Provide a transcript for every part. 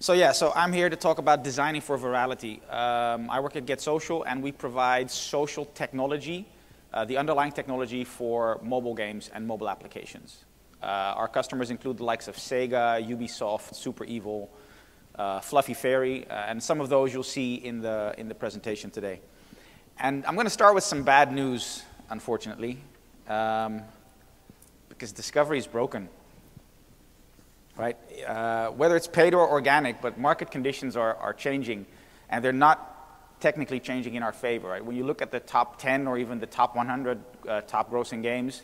So I'm here to talk about designing for virality. I work at Get Social, and we provide social technology, the underlying technology for mobile games and mobile applications. Our customers include the likes of Sega, Ubisoft, Super Evil, Fluffy Fairy, and some of those you'll see in the presentation today. And I'm going to start with some bad news, unfortunately, because discovery is broken. Right? Whether it's paid or organic, but market conditions are changing, and they're not technically changing in our favor. Right? When you look at the top 10 or even the top 100 top grossing games,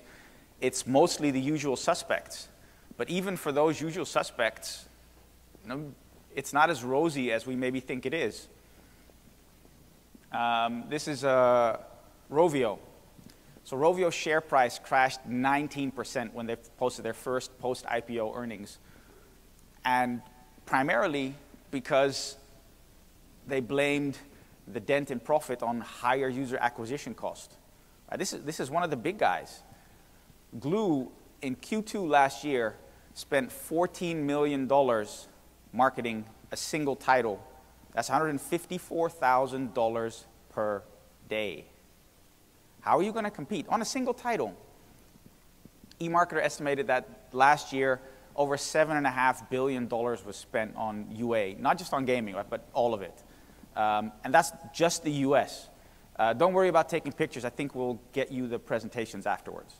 it's mostly the usual suspects. But even for those usual suspects, it's not as rosy as we maybe think it is. This is Rovio. So Rovio's share price crashed 19% when they posted their first post-IPO earnings. And primarily because they blamed the dent in profit on higher user acquisition cost. This is one of the big guys. Glue, in Q2 last year, spent $14 million marketing a single title. That's $154,000 per day. How are you going to compete on a single title? eMarketer estimated that last year, over $7.5 billion was spent on UA, not just on gaming, right, but all of it. And that's just the US. Don't worry about taking pictures. I think we'll get you the presentations afterwards.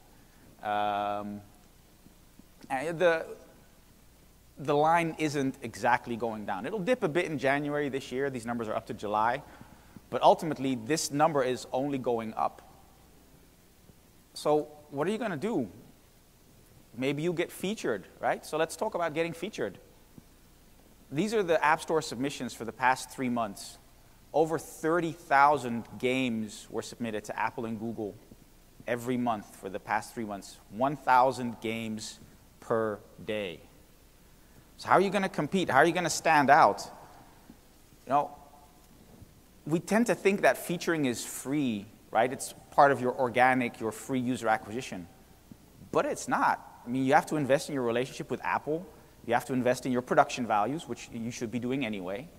And the line isn't exactly going down. It'll dip a bit in January this year. These numbers are up to July. But ultimately, this number is only going up. So what are you going to do? Maybe you get featured, right? So let's talk about getting featured. These are the App Store submissions for the past 3 months. Over 30,000 games were submitted to Apple and Google every month for the past 3 months. 1,000 games per day. So how are you going to compete? How are you going to stand out? We tend to think that featuring is free, right? It's part of your organic, your free user acquisition. But it's not. I mean, you have to invest in your relationship with Apple. You have to invest in your production values, which you should be doing anyway.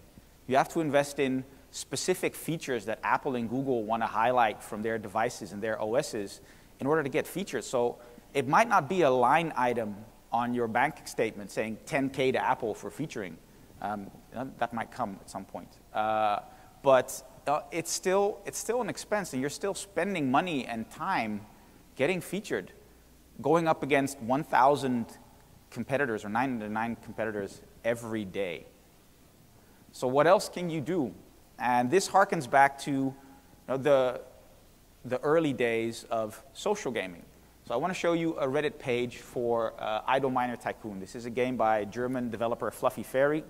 You have to invest in specific features that Apple and Google want to highlight from their devices and their OSs in order to get featured. So it might not be a line item on your bank statement saying 10K to Apple for featuring. That might come at some point. But it's still an expense, and you're still spending money and time getting featured, going up against 1,000 competitors or 909 competitors every day. So what else can you do? And this harkens back to the early days of social gaming. So I want to show you a Reddit page for Idle Miner Tycoon. This is a game by German developer Fluffy Fairy.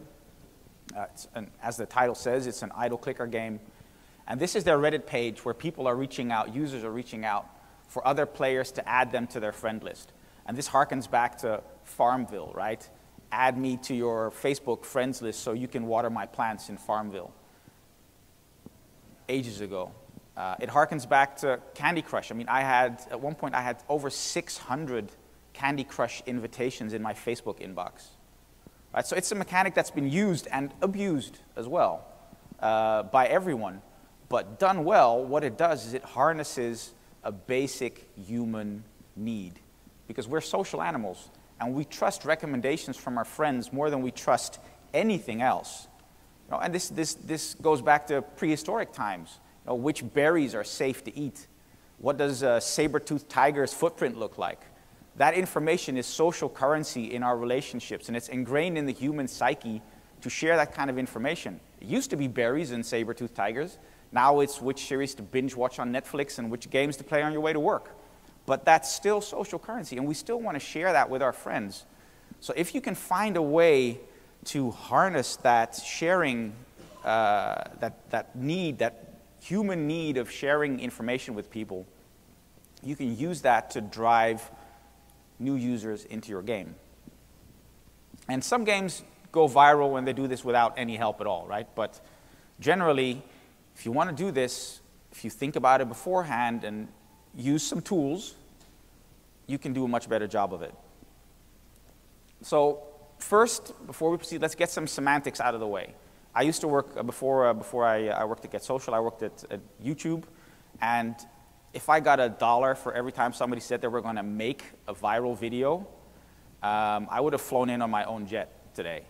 As the title says, it's an idle clicker game. And this is their Reddit page where people are reaching out, users are reaching out for other players to add them to their friend list. And this harkens back to Farmville, right? Add me to your Facebook friends list so you can water my plants in Farmville. Ages ago. It harkens back to Candy Crush. I mean, at one point I had over 600 Candy Crush invitations in my Facebook inbox. Right? So it's a mechanic that's been used and abused as well by everyone. But done well, what it does is it harnesses a basic human need. Because we're social animals, and we trust recommendations from our friends more than we trust anything else. And this goes back to prehistoric times. Which berries are safe to eat? What does a saber-toothed tiger's footprint look like? That information is social currency in our relationships, and it's ingrained in the human psyche to share that kind of information. It used to be berries and saber-toothed tigers. Now it's which series to binge watch on Netflix and which games to play on your way to work. But that's still social currency, and we still want to share that with our friends. So if you can find a way to harness that sharing, that need, that human need of sharing information with people, you can use that to drive new users into your game. And some games go viral when they do this without any help at all, right? But generally, if you want to do this, if you think about it beforehand and use some tools, you can do a much better job of it. So first, before we proceed, let's get some semantics out of the way. I used to work, before I worked at Get Social, I worked at YouTube, and if I got $1 for every time somebody said they were going to make a viral video, I would have flown in on my own jet today.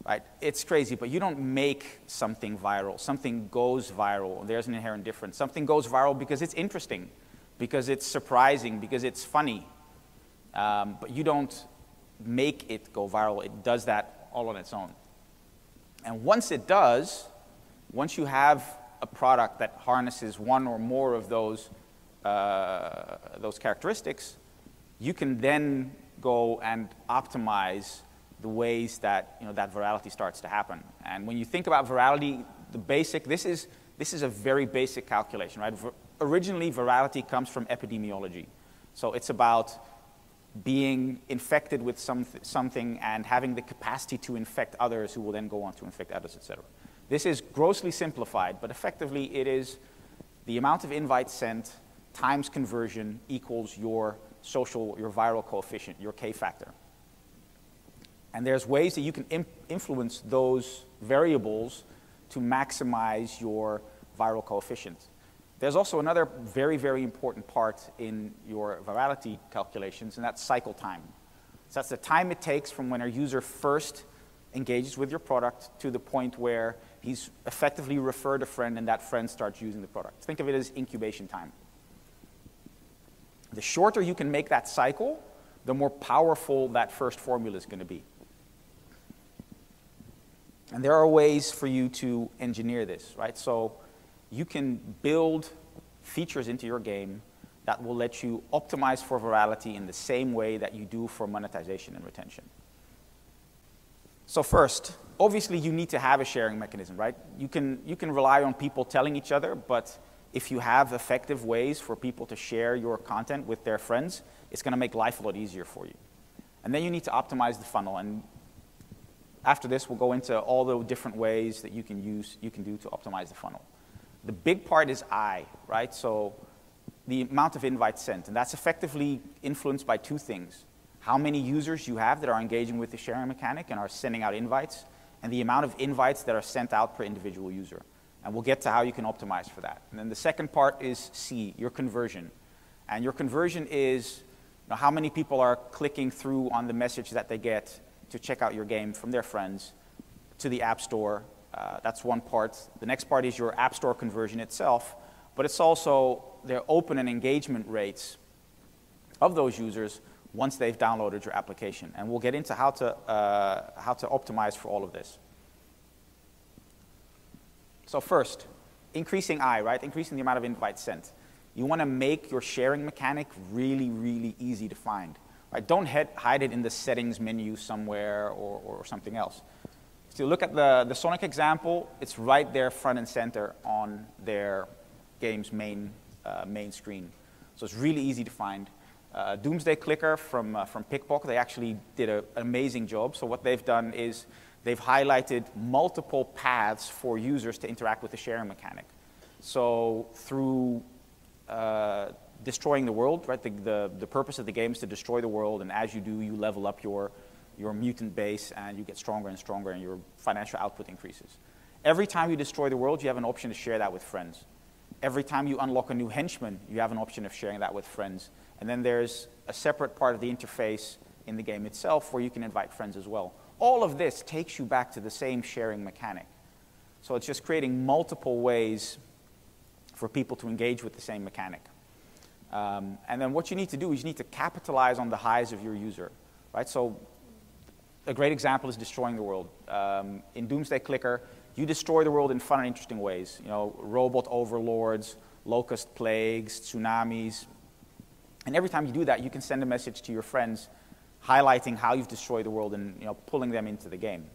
Right? It's crazy, but you don't make something viral. Something goes viral. There's an inherent difference. Something goes viral because it's interesting, because it's surprising, because it's funny. But you don't make it go viral. It does that all on its own. And once it does, once you have a product that harnesses one or more of those characteristics, you can then go and optimize the ways that, that virality starts to happen. And when you think about virality, this is a very basic calculation, right? Originally, virality comes from epidemiology. So it's about being infected with something and having the capacity to infect others who will then go on to infect others, etc. This is grossly simplified, but effectively it is the amount of invites sent times conversion equals your viral coefficient, your K factor. And there's ways that you can influence those variables to maximize your viral coefficient. There's also another very, very important part in your virality calculations, and that's cycle time. So that's the time it takes from when a user first engages with your product to the point where he's effectively referred a friend and that friend starts using the product. Think of it as incubation time. The shorter you can make that cycle, the more powerful that first formula is going to be. And there are ways for you to engineer this, right? So you can build features into your game that will let you optimize for virality in the same way that you do for monetization and retention. So first, obviously you need to have a sharing mechanism, right? You can rely on people telling each other, but if you have effective ways for people to share your content with their friends, it's going to make life a lot easier for you. And then you need to optimize the funnel. And after this, we'll go into all the different ways that you can do to optimize the funnel. The big part is I, right? So the amount of invites sent. And that's effectively influenced by two things. How many users you have that are engaging with the sharing mechanic and are sending out invites, and the amount of invites that are sent out per individual user. And we'll get to how you can optimize for that. And then the second part is C, your conversion. And your conversion is how many people are clicking through on the message that they get to check out your game from their friends to the App Store. That's one part. The next part is your App Store conversion itself, but it's also their open and engagement rates of those users once they've downloaded your application. And we'll get into how to optimize for all of this. So first, increasing I, right? Increasing the amount of invites sent. You want to make your sharing mechanic really, really easy to find. Right? Don't hide it in the settings menu somewhere or something else. So look at the Sonic example. It's right there front and center on their game's main screen. So it's really easy to find. Doomsday Clicker from Pickpocket, they actually did an amazing job. So what they've done is they've highlighted multiple paths for users to interact with the sharing mechanic. So through destroying the world, right? The purpose of the game is to destroy the world, and as you do, you level up your mutant base, and you get stronger and stronger, and your financial output increases. Every time you destroy the world, you have an option to share that with friends. Every time you unlock a new henchman, you have an option of sharing that with friends. And then there's a separate part of the interface in the game itself where you can invite friends as well. All of this takes you back to the same sharing mechanic. So it's just creating multiple ways for people to engage with the same mechanic. And then what you need to do is you need to capitalize on the highs of your user, right? So a great example is destroying the world. In Doomsday Clicker, you destroy the world in fun and interesting ways. Robot overlords, locust plagues, tsunamis. And every time you do that, you can send a message to your friends highlighting how you've destroyed the world and pulling them into the game.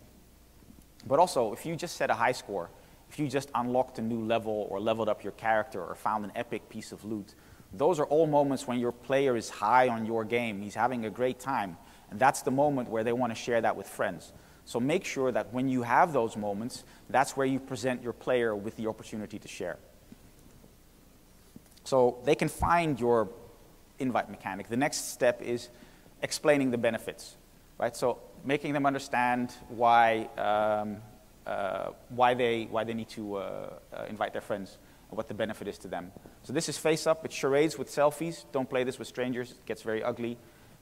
But also, if you just set a high score, if you just unlocked a new level or leveled up your character or found an epic piece of loot, those are all moments when your player is high on your game. He's having a great time. And that's the moment where they want to share that with friends. So make sure that when you have those moments, that's where you present your player with the opportunity to share. So they can find your invite mechanic. The next step is explaining the benefits. right? So making them understand why they need to invite their friends and what the benefit is to them. So this is face up. It's charades with selfies. Don't play this with strangers. It gets very ugly.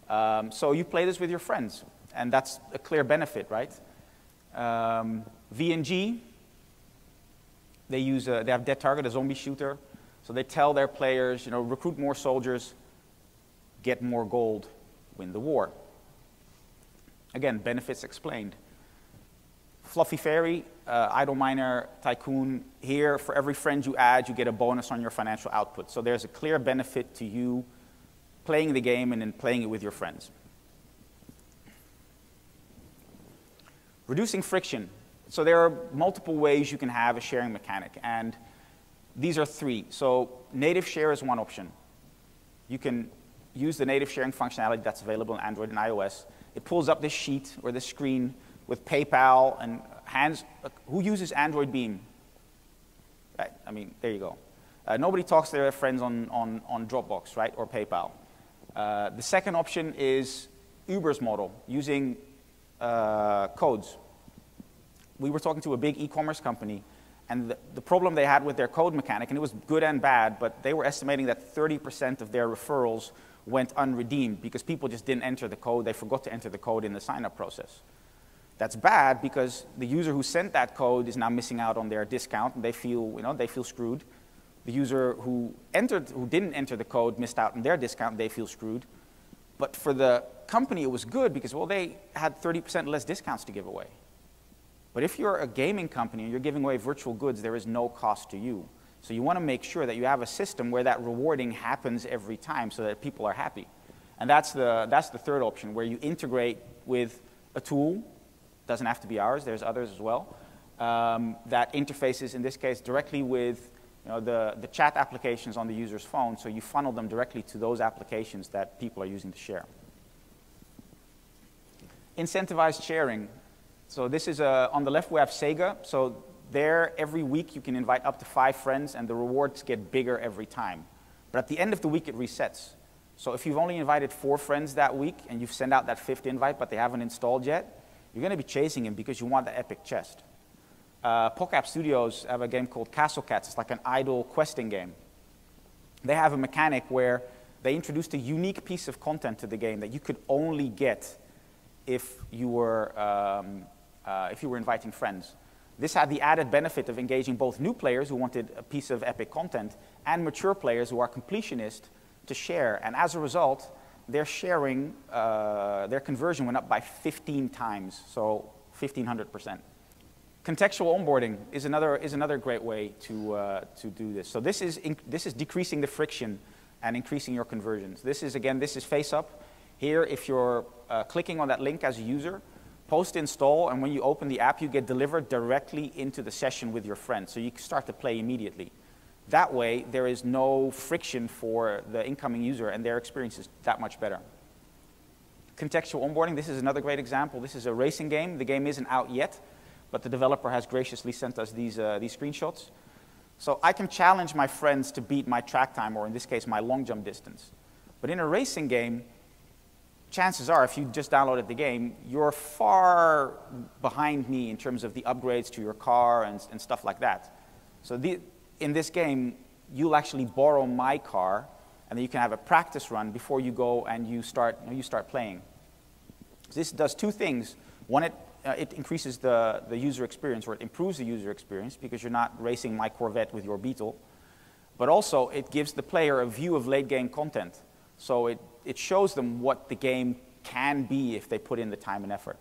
So you play this with your friends, and that's a clear benefit, right? V&G, they have Dead Target, a zombie shooter. So they tell their players, you know, recruit more soldiers, get more gold, win the war. Again, benefits explained. Fluffy Fairy, Idle Miner Tycoon. Here, for every friend you add, you get a bonus on your financial output. So there's a clear benefit to you playing the game and then playing it with your friends. Reducing friction. So there are multiple ways you can have a sharing mechanic, and these are three. So native share is one option. You can use the native sharing functionality that's available on Android and iOS. It pulls up this sheet or this screen with PayPal and hands. Who uses Android Beam? Right? I mean, there you go. Nobody talks to their friends on Dropbox, right, or PayPal. The second option is Uber's model, using codes. We were talking to a big e-commerce company, and the problem they had with their code mechanic, and it was good and bad, but they were estimating that 30% of their referrals went unredeemed because people just didn't enter the code. They forgot to enter the code in the sign-up process. That's bad because the user who sent that code is now missing out on their discount, and they feel screwed. The user who didn't enter the code missed out on their discount, they feel screwed. But for the company, it was good because, well, they had 30% less discounts to give away. But if you're a gaming company and you're giving away virtual goods, there is no cost to you. So you want to make sure that you have a system where that rewarding happens every time so that people are happy. And that's the third option, where you integrate with a tool. Doesn't have to be ours. There's others as well. That interfaces, in this case, directly with the chat applications on the user's phone. So you funnel them directly to those applications that people are using to share. Incentivized sharing. So this is, on the left we have Sega. So there, every week you can invite up to 5 friends, and the rewards get bigger every time. But at the end of the week, it resets. So if you've only invited 4 friends that week, and you've sent out that 5th invite, but they haven't installed yet, you're going to be chasing him because you want the epic chest. PoCap Studios have a game called Castle Cats. It's like an idle questing game. They have a mechanic where they introduced a unique piece of content to the game that you could only get if you were inviting friends. This had the added benefit of engaging both new players who wanted a piece of epic content and mature players who are completionist to share. And as a result, their sharing, their conversion went up by 15 times, so 1,500%. Contextual onboarding is another great way to do this. So this is decreasing the friction and increasing your conversions. This is face up. Here, if you're clicking on that link as a user, post install, and when you open the app, you get delivered directly into the session with your friends. So you can start to play immediately. That way, there is no friction for the incoming user, and their experience is that much better. Contextual onboarding, this is another great example. This is a racing game. The game isn't out yet, but the developer has graciously sent us these screenshots. So I can challenge my friends to beat my track time, or in this case, my long jump distance. But in a racing game, chances are, if you just downloaded the game, you're far behind me in terms of the upgrades to your car and stuff like that. So in this game, you'll actually borrow my car, and then you can have a practice run before you go and you start playing. So this does 2 things. One, it increases the user experience, or it improves the user experience because you're not racing my Corvette with your Beetle. But also, it gives the player a view of late-game content. So it shows them what the game can be if they put in the time and effort.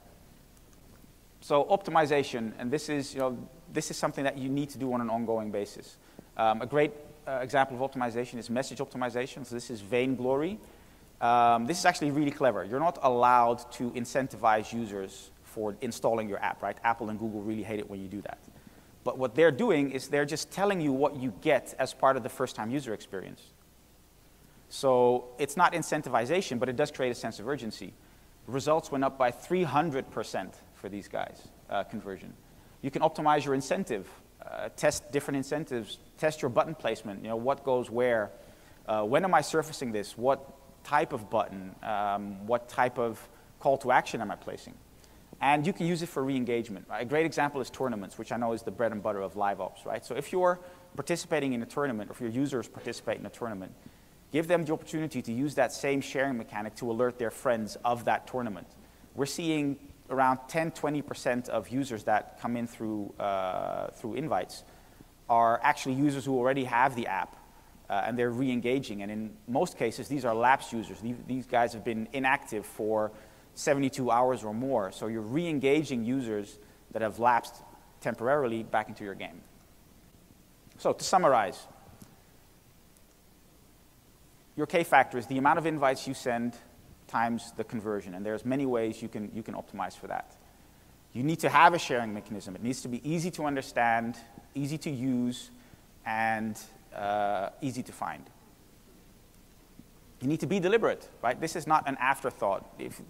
So optimization, and this is something that you need to do on an ongoing basis. A great example of optimization is message optimization. So this is Vainglory. This is actually really clever. You're not allowed to incentivize users for installing your app, right? Apple and Google really hate it when you do that. But what they're doing is they're just telling you what you get as part of the first-time user experience. So it's not incentivization, but it does create a sense of urgency. Results went up by 300% for these guys, conversion. You can optimize your incentive, test different incentives, test your button placement, what goes where, when am I surfacing this, what type of button, what type of call to action am I placing? And you can use it for re-engagement. A great example is tournaments, which I know is the bread and butter of live ops, right? So if you're participating in a tournament, or if your users participate in a tournament, give them the opportunity to use that same sharing mechanic to alert their friends of that tournament. We're seeing around 10–20% of users that come in through invites are actually users who already have the app, and they're re-engaging. And in most cases, these are lapsed users. These guys have been inactive for 72 hours or more. So you're re-engaging users that have lapsed temporarily back into your game. So to summarize, your K-factor is the amount of invites you send times the conversion. And there's many ways you can optimize for that. You need to have a sharing mechanism. It needs to be easy to understand, easy to use, and easy to find. You need to be deliberate, right? This is not an afterthought. If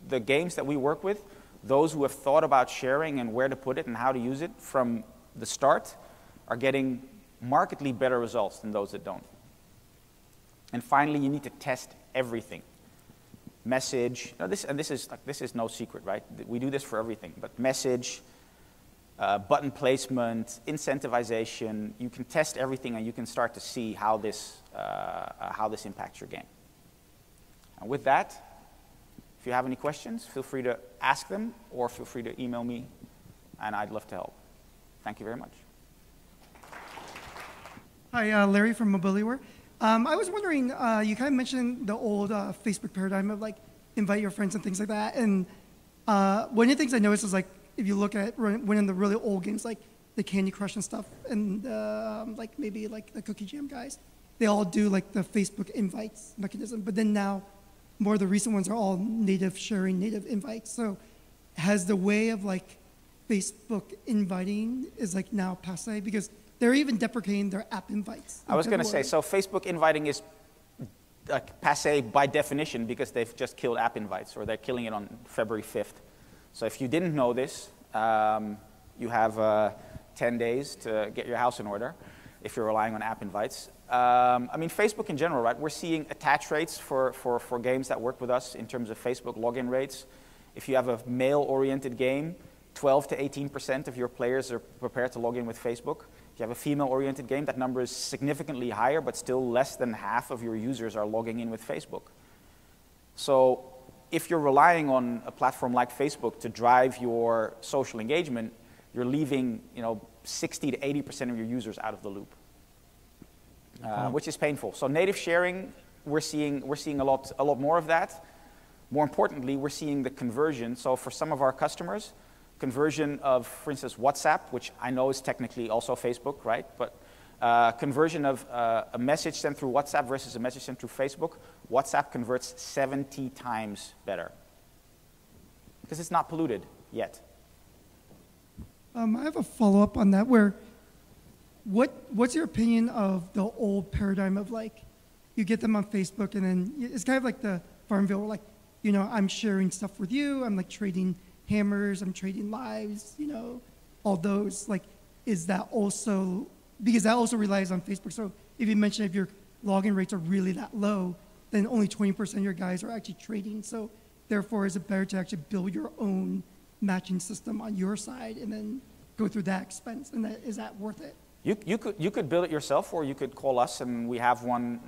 the games that we work with, those who have thought about sharing and where to put it and how to use it from the start are getting markedly better results than those that don't. And finally, you need to test everything. Message, this is no secret, right? We do this for everything, but message, button placement, incentivization, you can test everything and you can start to see how this impacts your game. And with that, if you have any questions, feel free to ask them or feel free to email me, and I'd love to help. Thank you very much. Hi, Larry from Mobilityware. I was wondering, you kind of mentioned the old Facebook paradigm of like invite your friends and things like that. And one of the things I noticed is like if you look at one of the really old games like the Candy Crush and stuff, and like maybe like the Cookie Jam guys, they all do like the Facebook invites mechanism. But then now, more of the recent ones are all native sharing, native invites. So has the way of like Facebook inviting is like now passe? Because they're even deprecating their app invites. I was going to say, so Facebook inviting is passe by definition because they've just killed app invites, or they're killing it on February 5th. So if you didn't know this, you have 10 days to get your house in order if you're relying on app invites. I mean, Facebook in general, right? We're seeing attach rates for games that work with us in terms of Facebook login rates. If you have a male-oriented game, 12 to 18% of your players are prepared to log in with Facebook. If you have a female-oriented game, that number is significantly higher, but still less than half of your users are logging in with Facebook. So if you're relying on a platform like Facebook to drive your social engagement, you're leaving 60 to 80% of your users out of the loop, which is painful. So native sharing, we're seeing a lot more of that. More importantly, we're seeing the conversion. So for some of our customers, conversion of, for instance, WhatsApp, which I know is technically also Facebook, right? But conversion of a message sent through WhatsApp versus a message sent through Facebook, WhatsApp converts 70 times better because it's not polluted yet. I have a follow-up on that where what's your opinion of the old paradigm of like you get them on Facebook and then it's kind of like the Farmville where like, I'm sharing stuff with you, I'm like trading hammers, I'm trading lives, all those, like, is that also, because that also relies on Facebook. So if you mention if your login rates are really that low, then only 20% of your guys are actually trading. So therefore, is it better to actually build your own matching system on your side and then go through that expense? And is that worth it? You could build it yourself, or you could call us, and we have one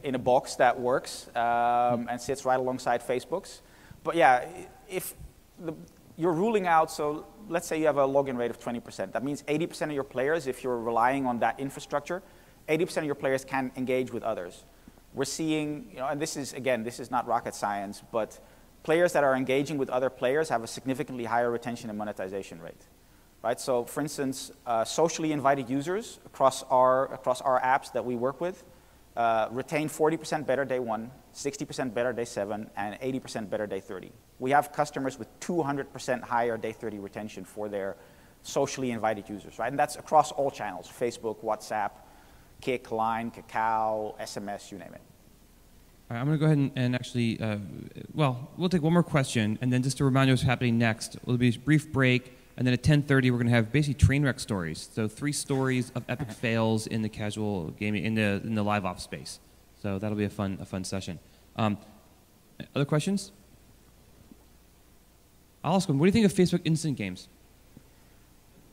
in a box that works and sits right alongside Facebook's. But yeah, if you're ruling out, so let's say you have a login rate of 20%. That means 80% of your players, if you're relying on that infrastructure, 80% of your players can engage with others. We're seeing, and this is not rocket science, but players that are engaging with other players have a significantly higher retention and monetization rate. Right? So for instance, socially invited users across our apps that we work with retain 40% better day 1, 60% better day 7, and 80% better day 30. We have customers with 200% higher day 30 retention for their socially invited users, right? And that's across all channels: Facebook, WhatsApp, Kik, Line, Kakao, SMS, you name it. All right, I'm going to go ahead and actually, we'll take one more question, and then just to remind you what's happening next, it'll be a brief break. And then at 10:30, we're going to have basically train wreck stories. So 3 stories of epic fails in the casual gaming, in the live ops space. So that'll be a fun session. Other questions? I'll ask him, what do you think of Facebook instant games?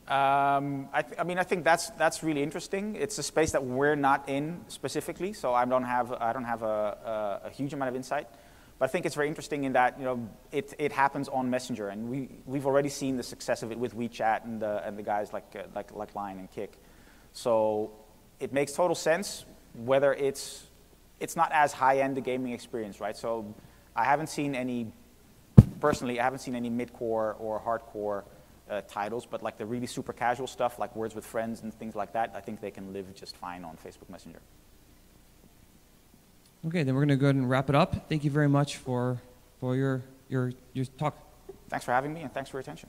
I mean, I think that's really interesting. It's a space that we're not in specifically, so I don't have a huge amount of insight. But I think it's very interesting in that it happens on Messenger, and we've already seen the success of it with WeChat and the guys like Line and Kik. So it makes total sense. Whether it's not as high end a gaming experience, right? So I haven't seen any mid-core or hardcore titles, but like the really super casual stuff, like Words with Friends and things like that, I think they can live just fine on Facebook Messenger. Okay, then we're going to go ahead and wrap it up. Thank you very much for your talk. Thanks for having me, and thanks for your attention.